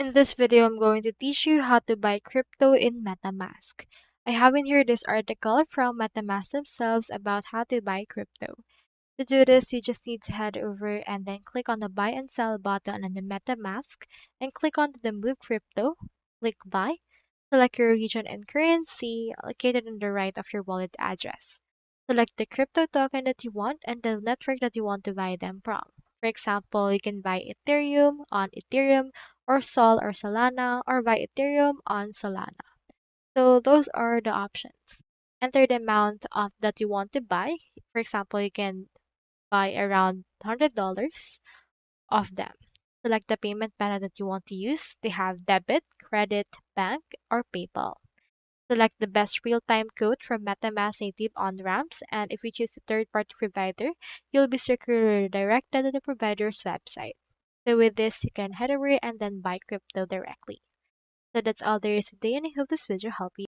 In this video, I'm going to teach you how to buy crypto in MetaMask. I have in here this article from MetaMask themselves about how to buy crypto. To do this, you just need to head over and then click on the buy and sell button on the MetaMask and click on the move crypto, click buy, select your region and currency located on the right of your wallet address. Select the crypto token that you want and the network that you want to buy them from. For example, you can buy Ethereum on Ethereum or Sol or Solana or buy Ethereum on Solana. So those are the options. Enter the amount of that you want to buy. For example, you can buy around $100 of them. Select the payment method that you want to use. They have debit, credit, bank, or PayPal. Select the best real-time code from MetaMask native on-ramps, and if you choose a third-party provider, you'll be securely redirected to the provider's website. So with this, you can head over and then buy crypto directly. So that's all there is today, and I hope this video helped you.